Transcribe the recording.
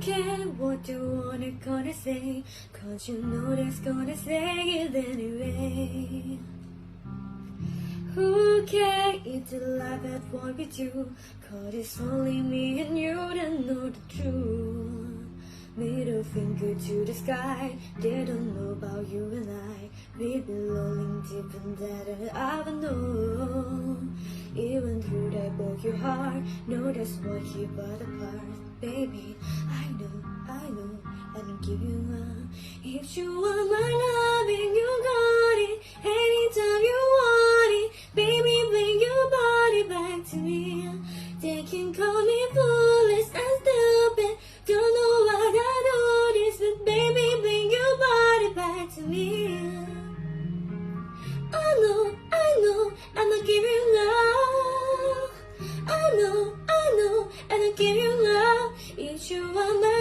care what you wanna gonna say, 'cause you know that's gonna say it anyway. Who cares if the life at war with you, 'cause it's only me and you that know the truth. Middle finger to the sky, they don't know about you and I. We've been rolling deep in that I don't know. Even though that broke your heart, know that's what keep us apart. Baby, I know, I don't give you up. If you want my loving, you got it. Anytime you want it, baby, bring your body back to me. They can call me foolish and stupid. Don't know what I do this, but baby, bring your body back to me. I know, I'm not giving love. I know, and I give you love. If you want my